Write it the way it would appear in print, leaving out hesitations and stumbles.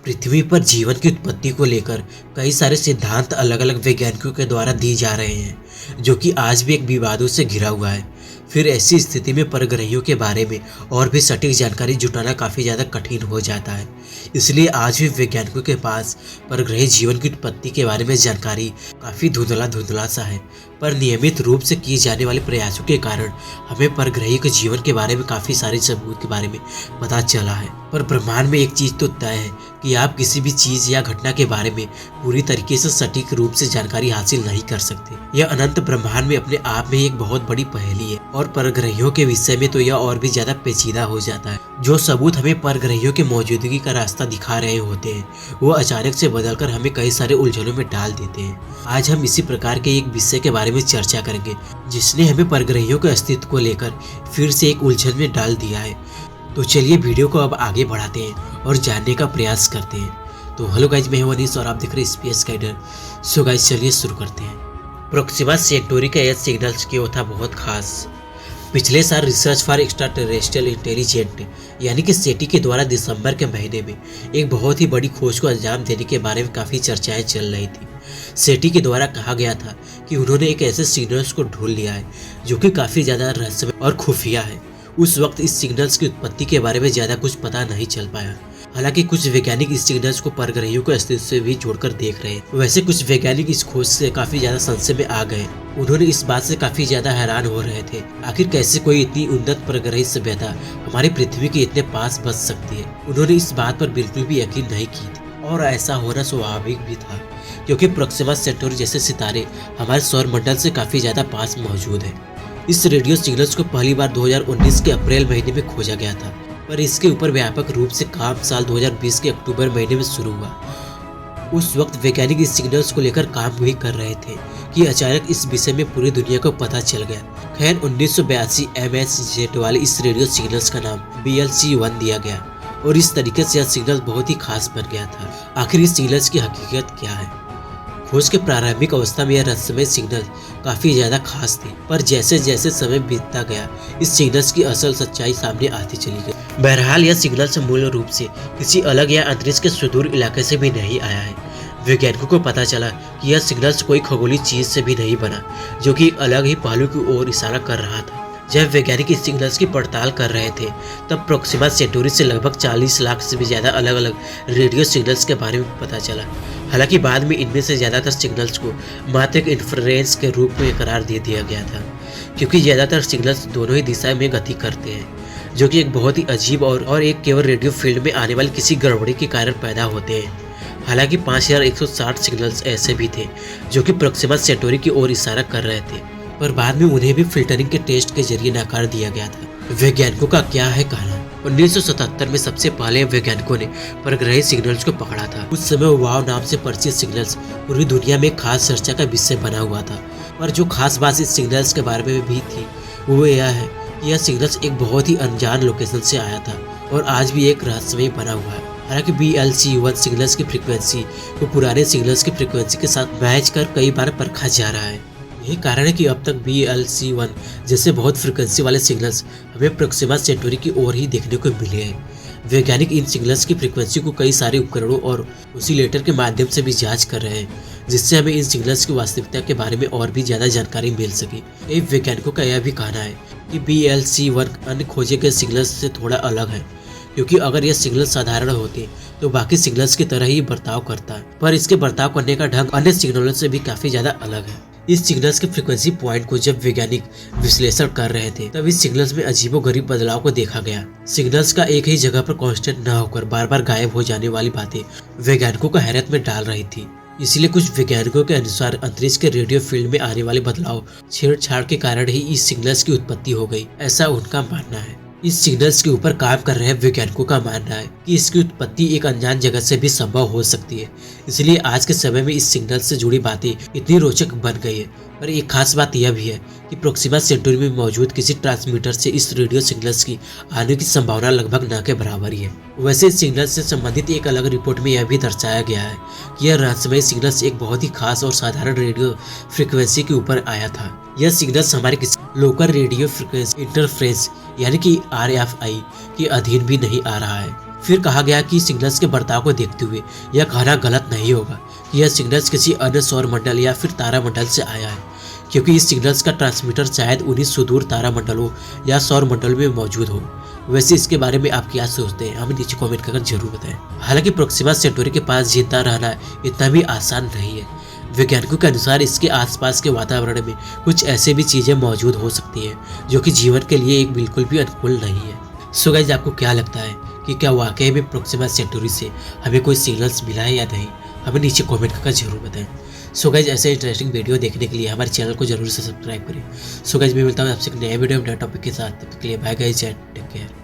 पृथ्वी पर जीवन की उत्पत्ति को लेकर कई सारे सिद्धांत अलग अलग वैज्ञानिकों के द्वारा दिए जा रहे हैं, जो कि आज भी एक विवादों से घिरा हुआ है। फिर ऐसी स्थिति में परग्रहियों के बारे में और भी सटीक जानकारी जुटाना काफ़ी ज़्यादा कठिन हो जाता है। इसलिए आज भी वैज्ञानिकों के पास परग्रही जीवन की उत्पत्ति के बारे में जानकारी काफ़ी धुंधला सा है। पर नियमित रूप से किए जाने वाले प्रयासों के कारण हमें परग्रही के जीवन के बारे में काफ़ी सारे सबूत के बारे में पता चला है। पर ब्रह्मांड में एक चीज़ तो तय है कि आप किसी भी चीज़ या घटना के बारे में पूरी तरीके से सटीक रूप से जानकारी हासिल नहीं कर सकते। यह अनंत ब्रह्मांड में अपने आप में एक बहुत बड़ी पहेली है और परग्रहियों के विषय में तो यह और भी ज्यादा पेचीदा हो जाता है। जो सबूत हमें परग्रहियों की मौजूदगी का रास्ता दिखा रहे होते हैं, वो अचानक से बदलकर हमें कई सारे उलझनों में डाल देते हैं। आज हम इसी प्रकार के एक विषय के बारे में चर्चा करेंगे, जिसने हमें परग्रहियों के अस्तित्व को लेकर फिर से एक उलझन में डाल दिया है। तो चलिए वीडियो को अब आगे बढ़ाते हैं और जानने का प्रयास करते हैं। तो हेलो गाइज, मैं हूं अनीस और आप देख रहे हैं स्पेस गाइडर। सो गाइज चलिए शुरू करते हैं। प्रोक्सिमा सेंटोरी का यह सिग्नल्स क्यों था बहुत खास। पिछले साल research for extra terrestrial intelligent यानी कि सेटी के द्वारा दिसंबर के महीने में एक बहुत ही बड़ी खोज को अंजाम देने के बारे में काफ़ी चर्चाएं चल रही थी। सेटी के द्वारा कहा गया था कि उन्होंने एक ऐसे सिग्नल्स को ढूंढ लिया है जो कि काफ़ी ज़्यादा रहस्यमय और खुफिया है। उस वक्त इस सिग्नल्स की उत्पत्ति के बारे में ज़्यादा कुछ पता नहीं चल पाया। हालांकि कुछ वैज्ञानिक इस सिग्नल्स को परग्रहियों के अस्तित्व से भी जोड़कर देख रहे हैं। वैसे कुछ वैज्ञानिक इस खोज से काफी ज्यादा संशय में आ गए। उन्होंने इस बात से काफी ज्यादा हैरान हो रहे थे, आखिर कैसे कोई इतनी उन्नत परग्रही सभ्यता हमारी पृथ्वी के इतने पास बच सकती है। उन्होंने इस बात पर बिल्कुल भी यकीन नहीं की थी और ऐसा होना स्वाभाविक भी था, क्योंकि प्रोक्सिमा सेंटोरी जैसे सितारे हमारे सौर मंडल से काफी ज्यादा पास मौजूद है। इस रेडियो सिग्नल्स को पहली बार 2019 के अप्रैल महीने में खोजा गया था, पर इसके ऊपर व्यापक रूप से काम साल 2020 के अक्टूबर महीने में शुरू हुआ। उस वक्त वैज्ञानिक इस सिग्नल्स को लेकर काम भी कर रहे थे कि अचानक इस विषय में पूरी दुनिया को पता चल गया। खैर 1982 MS जेट वाले इस रेडियो सिग्नल्स का नाम BLC-1 दिया गया और इस तरीके से यह सिग्नल बहुत ही खास बन गया था। आखिर इस सिग्नल्स की हकीकत क्या है। खोज के प्रारंभिक अवस्था में यह रहस्यमय सिग्नल काफी ज्यादा खास थे, पर जैसे जैसे समय बीतता गया इस सिग्नल्स की असल सच्चाई सामने आती चली गई। बहरहाल यह सिग्नल मूल रूप से किसी अलग या अंतरिक्ष के सुदूर इलाके से भी नहीं आया है। वैज्ञानिकों को पता चला कि यह सिग्नल्स कोई खगोलीय चीज से भी नहीं बना, जो कि अलग ही पहलू की ओर इशारा कर रहा था। जब वैज्ञानिक इस सिग्नल्स की पड़ताल कर रहे थे, तब प्रोक्सिमा सेंटोरी से लगभग 40 लाख से भी ज्यादा अलग अलग रेडियो सिग्नल्स के बारे में पता चला। हालांकि बाद में इनमें से ज्यादातर सिग्नल्स को मात्र एक इंफ्रारेड के रूप में करार दे दिया गया था, क्योंकि ज्यादातर सिग्नल्स दोनों ही दिशा में गति करते हैं, जो कि एक बहुत ही अजीब और एक केवल रेडियो फील्ड में आने वाली किसी गड़बड़ी के कारण पैदा होते हैं। हालांकि 5160 सिग्नल्स ऐसे भी थे जो कि प्रोक्सिमा सेंटोरी की ओर इशारा कर रहे थे, पर बाद में उन्हें भी फिल्टरिंग के टेस्ट के जरिए नकार दिया गया था। वैज्ञानिकों का क्या है कहना। 1977 में सबसे पहले वैज्ञानिकों ने परग्रही सिग्नल्स को पकड़ा था। उस समय वाव नाम से परिचित सिग्नल्स पूरी दुनिया में खास चर्चा का विषय बना हुआ था। पर जो खास बात इस सिग्नल्स के बारे में भी थी वो यह है कि यह सिग्नल्स एक बहुत ही अनजान लोकेशन से आया था और आज भी एक रहस्यमय बना हुआ है। हालांकि BLC-1 सिग्नल्स की फ्रीक्वेंसी को पुराने सिग्नल्स की फ्रीक्वेंसी के साथ मैच कर कई बार परखा जा रहा है। यही कारण है कि अब तक BLC-1 जैसे बहुत फ्रीक्वेंसी वाले सिग्नल्स हमें प्रोक्सिमा सेंटोरी की ओर ही देखने को मिले हैं। वैज्ञानिक इन सिग्नल्स की फ्रीक्वेंसी को कई सारे उपकरणों और ऑसिलेटर के माध्यम से भी जांच कर रहे हैं, जिससे हमें इन सिग्नल्स की वास्तविकता के बारे में और भी ज़्यादा जानकारी मिल सके। कई वैज्ञानिकों का यह भी कहना है कि BLC-1 अन्य खोजे गए सिग्नल्स से थोड़ा अलग है, क्योंकि अगर यह सिग्नल साधारण होते तो बाकी सिग्नल्स की तरह ही बर्ताव करता है, पर इसके बर्ताव करने का ढंग अन्य सिग्नलों से भी काफ़ी ज़्यादा अलग है। इस सिग्नल्स के फ्रीक्वेंसी पॉइंट को जब वैज्ञानिक विश्लेषण कर रहे थे, तब इस सिग्नल्स में अजीबोगरीब बदलाव को देखा गया। सिग्नल्स का एक ही जगह पर कांस्टेंट न होकर बार बार गायब हो जाने वाली बातें वैज्ञानिकों को हैरत में डाल रही थी। इसलिए कुछ वैज्ञानिकों के अनुसार अंतरिक्ष के रेडियो फील्ड में आने वाले बदलाव छेड़छाड़ के कारण ही इस सिग्नल्स की उत्पत्ति हो गई, ऐसा उनका मानना है। इस सिग्नल्स के ऊपर काम कर रहे वैज्ञानिकों का मानना है कि इसकी उत्पत्ति एक अनजान जगह से भी संभव हो सकती है। इसलिए आज के समय में इस सिग्नल से जुड़ी बातें इतनी रोचक बन गई है। पर एक खास बात यह भी है कि प्रोक्सिमा सेंटोरी में मौजूद किसी ट्रांसमीटर से इस रेडियो सिग्नल्स की आने की संभावना लगभग न के बराबर ही है। वैसे इस सिग्नल से संबंधित एक अलग रिपोर्ट में यह भी दर्शाया गया है कि यह रहस्यमय सिग्नल्स एक बहुत ही खास और साधारण रेडियो फ्रिक्वेंसी के ऊपर आया था। यह सिग्नल्स हमारे किसी लोकल रेडियो फ्रिक्वेंसी इंटरफ्रेंस यानी कि RFI के अधीन भी नहीं आ रहा है। फिर कहा गया कि सिग्नल्स के बर्ताव को देखते हुए यह कहना गलत नहीं होगा कि यह सिग्नल्स किसी अन्य सौर मंडल या फिर तारामंडल से आया है, क्योंकि इस सिग्नल्स का ट्रांसमीटर शायद उन्हीं सुदूर तारामंडलों या सौर मंडल में मौजूद हो। वैसे इसके बारे में आप क्या सोचते हैं, हमें नीचे कमेंट कर जरूर बताएं। हालांकि प्रोक्सिमा सेंटोरी के पास जिंदा रहना इतना भी आसान नहीं है। वैज्ञानिकों के अनुसार इसके आसपास के वातावरण में कुछ ऐसे भी चीजें मौजूद हो सकती हैं जो कि जीवन के लिए एक बिल्कुल भी अनुकूल नहीं है। सो गाइस, आपको क्या लगता है कि क्या वाकई में प्रोक्सिमा सेंटोरी से हमें कोई सिग्नल्स मिला है या नहीं, हमें नीचे कमेंट करके जरूर बताएं। सो गाइस, ऐसे इंटरेस्टिंग वीडियो देखने के लिए हमारे चैनल को जरूर से सब्सक्राइब करें। सो गाइस, मैं मिलता हूँ आपसे एक नए वीडियो में नए टॉपिक के साथ। तब तक के लिए bye guys and take care.